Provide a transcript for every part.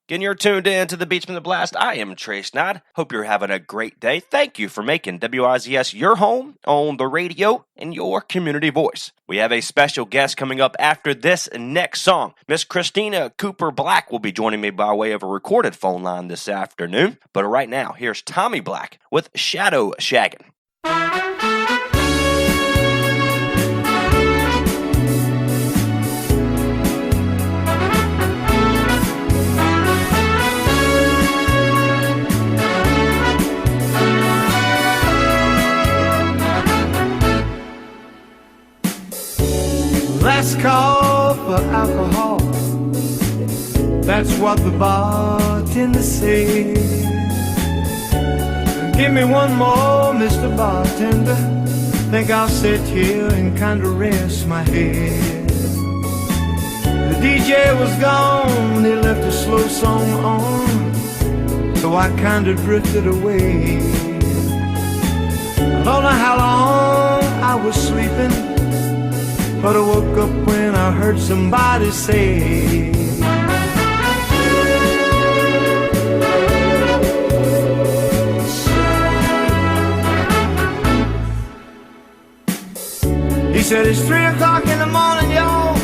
Again, you're tuned in to the Beachman the Blast. I am Trace Nod. Hope you're having a great day. Thank you for making WIZS your home on the radio and your community voice. We have a special guest coming up after this next song. Miss Christina Cooper Black will be joining me by way of a recorded phone line this afternoon. But right now, here's Tommy Black with Shadow Shaggin'. Last call for alcohol. That's what the bartender said. Give me one more, Mr. Bartender. Think I'll sit here and kinda rest my head. The DJ was gone, he left a slow song on, so I kinda drifted away. I don't know how long I was sleeping, but I woke up when I heard somebody say, he said, it's 3 o'clock in the morning, y'all.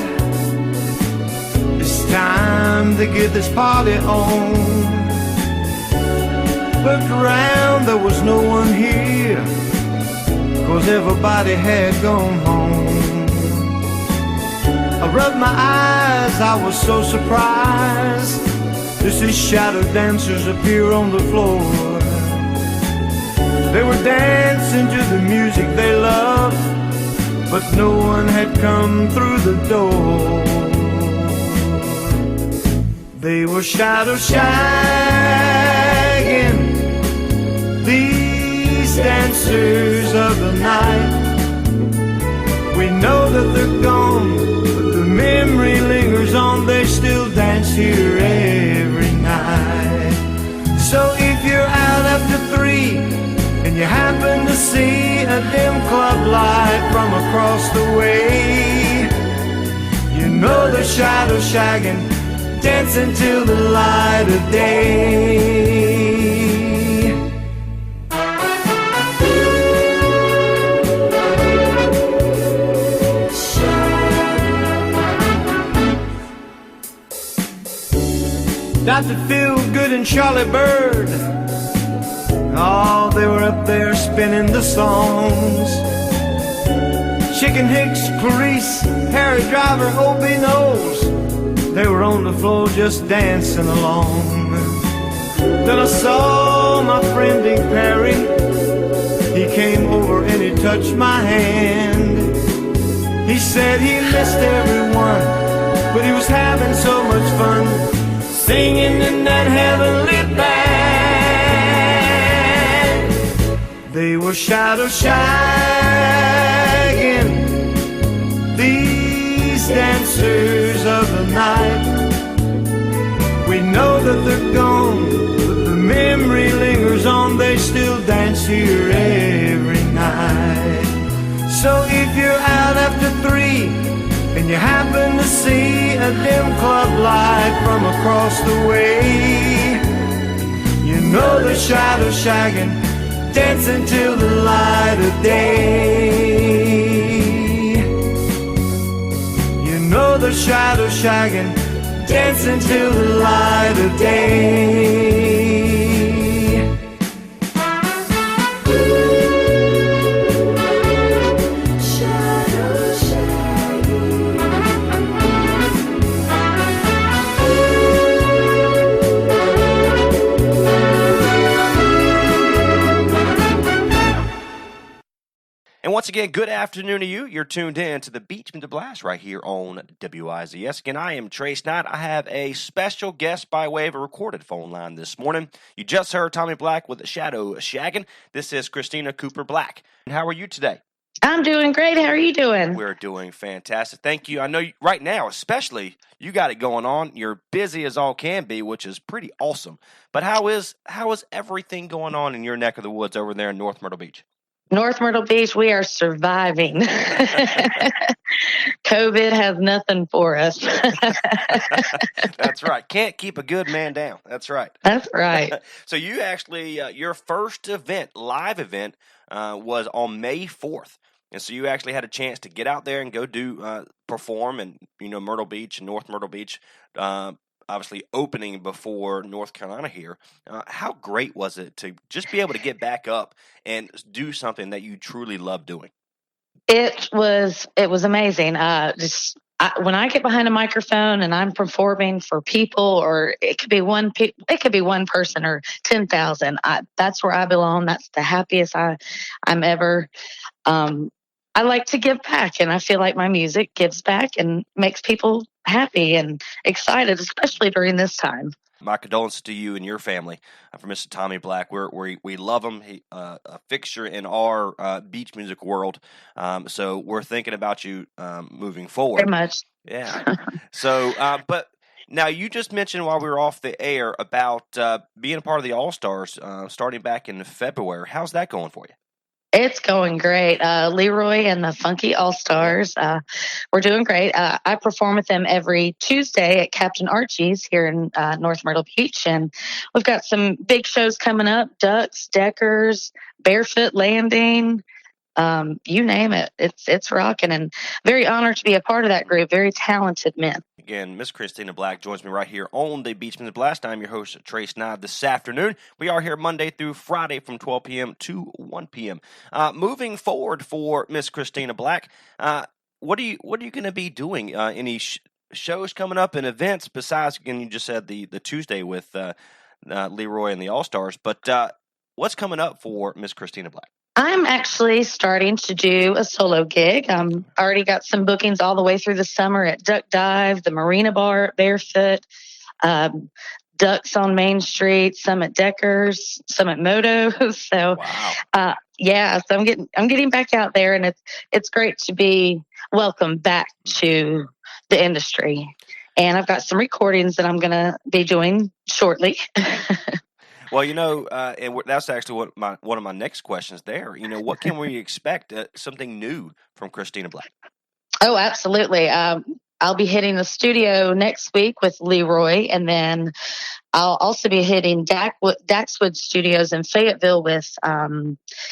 It's time to get this party on. Looked around, there was no one here, 'cause everybody had gone home. I rubbed my eyes, I was so surprised to see shadow dancers appear on the floor. They were dancing to the music they loved, but no one had come through the door. They were shadow shagging, these dancers of the night. We know that they're gone, but the memory lingers on. They still dance here every night. So if you're out after 3 and you happen to see a dim club light from across the way, you know they're shadow shagging, dancing till the light of day. Dr. Feelgood and Charlie Bird, oh, they were up there spinning the songs. Chicken Hicks, Clarice, Harry Driver, Obie Knowles, they were on the floor just dancing along. Then I saw my friend Dick Perry. He came over and he touched my hand. He said he missed everyone, but he was having so much fun, singing in that heavenly band. They were shadow shagging, these dancers of the night. We know that they're gone, but the memory lingers on. They still dance here every night. So if you're out after 3 and you happen to see a dim club light from across the way, you know they're shadow shagging, dancing till the light of day. You know they're shadow shagging, dancing till the light of day. And once again, good afternoon to you. You're tuned in to the Beachman the Blast right here on WIZS. Again, I am Trace Knight. I have a special guest by way of a recorded phone line this morning. You just heard Tommy Black with Shadow Shaggin'. This is Christina Cooper Black. And how are you today? I'm doing great. How are you doing? We're doing fantastic. Thank you. I know right now, especially, you got it going on. You're busy as all can be, which is pretty awesome. But how is everything going on in your neck of the woods over there in North Myrtle Beach? North Myrtle Beach, we are surviving. COVID has nothing for us. That's right. Can't keep a good man down. That's right. That's right. So you actually, your first event, live event, was on May 4th. And so you actually had a chance to get out there and go perform in, Myrtle Beach and North Myrtle Beach, obviously opening before North Carolina here. How great was it to just be able to get back up and do something that you truly love doing? It was amazing. When I get behind a microphone and I'm performing for people, or it could be one person or 10,000. That's where I belong. That's the happiest I'm ever. I like to give back, and I feel like my music gives back and makes people happy and excited, especially during this time. My condolences to you and your family for Mr. Tommy Black. We love him. He a fixture in our beach music world. So we're thinking about you moving forward. Very much. Yeah. So, but now you just mentioned while we were off the air about being a part of the All-Stars starting back in February. How's that going for you? It's going great. Leroy and the Funky All-Stars, we're doing great. I perform with them every Tuesday at Captain Archie's here in North Myrtle Beach, and we've got some big shows coming up, Ducks, Deckers, Barefoot Landing, you name it. It's rocking, and very honored to be a part of that group. Very talented men. Again, Miss Christina Black joins me right here on the Beachman's Blast. I'm your host, Trace Knob, this afternoon. We are here Monday through Friday from 12 p.m. to 1 p.m. Moving forward for Miss Christina Black, what are you going to be doing? Any shows coming up and events besides, again, you just said the Tuesday with Leroy and the All-Stars, but what's coming up for Miss Christina Black? I'm actually starting to do a solo gig. Already got some bookings all the way through the summer at Duck Dive, the Marina Bar at Barefoot, Ducks on Main Street, some at Deckers, some at Moto. So, wow. So I'm getting back out there, and it's great to be welcomed back to the industry. And I've got some recordings that I'm going to be doing shortly. Well, and that's actually one of my next questions there. What can we expect? Something new from Christina Black? Oh, absolutely. I'll be hitting the studio next week with Leroy, and then I'll also be hitting Daxwood Studios in Fayetteville with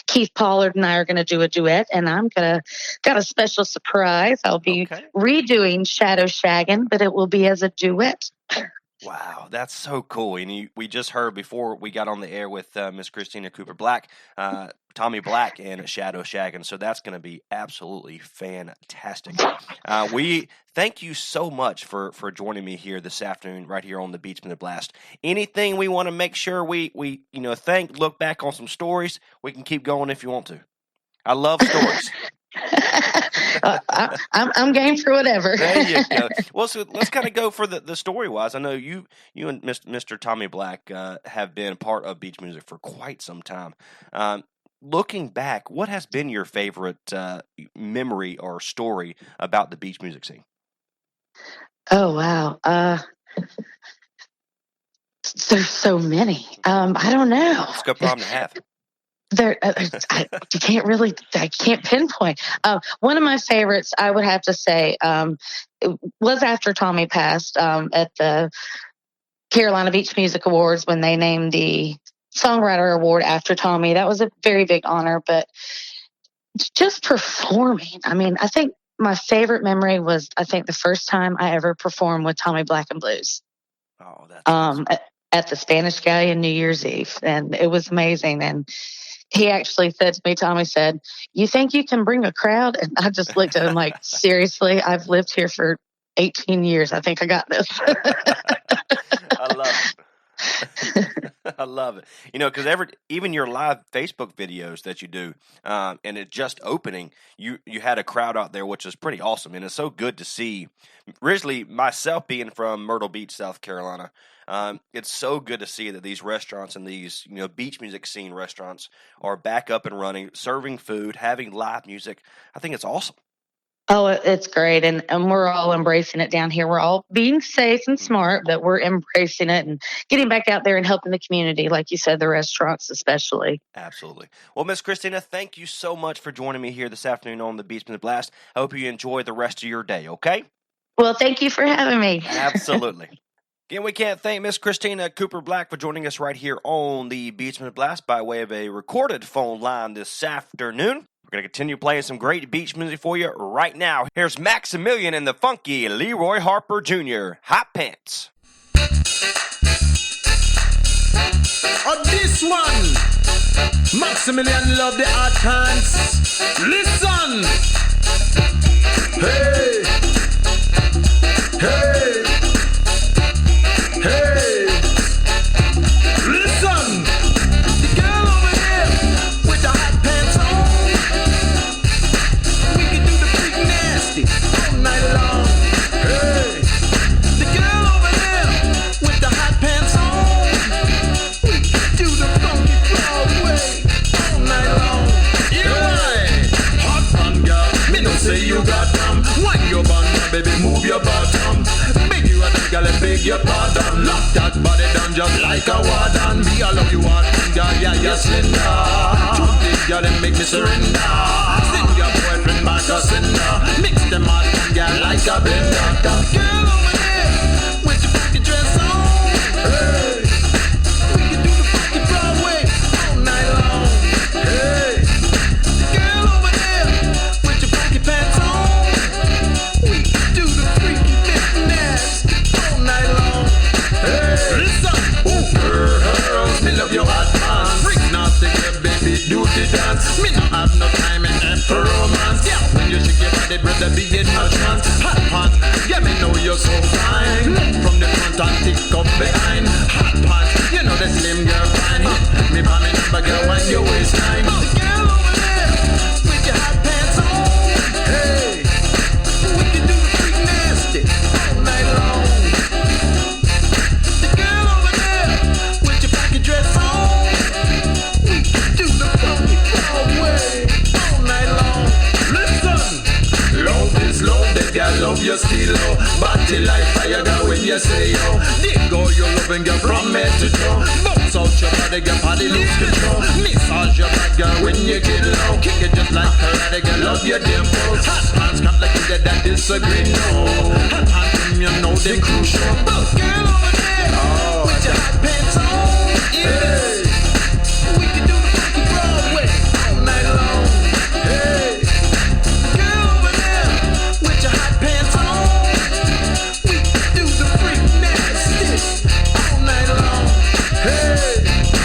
Keith Pollard, and I are going to do a duet, and got a special surprise. I'll be redoing Shadow Shaggin', but it will be as a duet. Wow, that's so cool. And we just heard before we got on the air with Miss Christina Cooper Black, Tommy Black and Shadow Shaggin'. So that's going to be absolutely fantastic. We thank you so much for joining me here this afternoon right here on the Beachman Blast. Anything we want to make sure we look back on some stories, we can keep going if you want to. I love stories. I'm game for whatever. There you go. Well, so let's kind of go for the story wise. I know you and Mr. Tommy Black have been part of beach music for quite some time. Looking back, what has been your favorite memory or story about the beach music scene? Oh wow, there's so many. I don't know. It's a good problem to have. I can't pinpoint. One of my favorites, I would have to say, it was after Tommy passed at the Carolina Beach Music Awards when they named the Songwriter Award after Tommy. That was a very big honor, but just performing. I mean, I think my favorite memory was, the first time I ever performed with Tommy Black and Blues. Oh, that's awesome. At the Spanish Galleon New Year's Eve, and it was amazing. And he actually said to me, Tommy said, "You think you can bring a crowd?" And I just looked at him like, seriously, I've lived here for 18 years. I think I got this. I love it. I love it. Because even your live Facebook videos that you do, and it just opening, you had a crowd out there, which is pretty awesome. And it's so good to see. Originally, myself being from Myrtle Beach, South Carolina, it's so good to see that these restaurants and these beach music scene restaurants are back up and running, serving food, having live music. I think it's awesome. Oh, it's great. And we're all embracing it down here. We're all being safe and smart, but we're embracing it and getting back out there and helping the community, like you said, the restaurants especially. Absolutely. Well, Miss Christina, thank you so much for joining me here this afternoon on the Beachman Blast. I hope you enjoy the rest of your day, okay? Well, thank you for having me. Absolutely. Again, we can't thank Miss Christina Cooper Black for joining us right here on the Beachman Blast by way of a recorded phone line this afternoon. We're going to continue playing some great beach music for you right now. Here's Maximilian and the funky Leroy Harper Jr. Hot Pants. On this one, Maximilian love the hot pants. Listen. Hey, hey, hey. Listen. The girl over there with the hot pants on. We can do the freak nasty all night long. Hey. The girl over there with the hot pants on. Do the funky Broadway all night long. Yeah, hot fun girl, me no say you got them. Wind your bum, baby, move your bottom. Make you a girl and beg your pardon. Lock that body down just like a warden. Me I love you hot girl, yeah, you're slender. Truth this girl and make me surrender. Send your boyfriend back a sender. Mix them hot girl like a blender. Girl over there with your funky dress on. Hey. All night long. Hey, the girl over there with your funky pants on. We do the freaky business all night long. Hey, listen, ooh, girls, me love your hot pants. Freak nasty girl, baby, do the dance. Me no have no time and for romance. Yeah, when you shake your body, brother, be in a trance. Hot pants, yeah, me know you're so fine. From the front and tick up behind. Hot pants, you know the slim girl fine. Me buy me number, girl, wind your waistline. The girl over there with your hot pants on. Hey, we can do the freak nasty all night long. The girl over there with your funky dress on. We can do the funky Broadway all night long. Listen, love is love, that girl love your stilo. Body like fire, girl, when you say yo. Dig go your loving girl from head to toe. Bounce out your body, girl, body lose control. Massage your back, girl, when you get low. Kick it just like karate, girl, love your dimples. Hot pants come like you that disagree, no. Hot pants, you know they crucial. But girl over there, with your hot pants on. Yeah, we can do the funky Broadway all night long. Hey, girl over there, with your hot pants on. We can do the freak nasty all night long. Hey,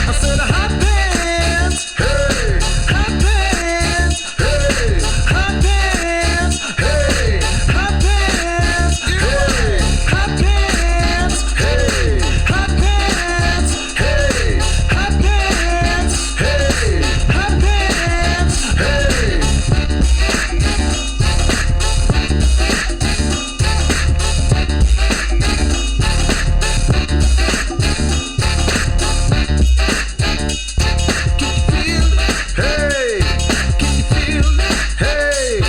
I said hot pants. Hey, hot pants. Hey, hot pants. Hey, hot pants. Hey, hot pants. Hey, hot pants. Hey, hot pants. Hey, hot pants. Hey. Hey, can you feel it? Hey,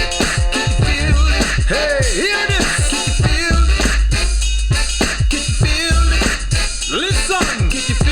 can you feel it? Hey, hear this. Can you feel it? Can you feel it? Listen. Can you feel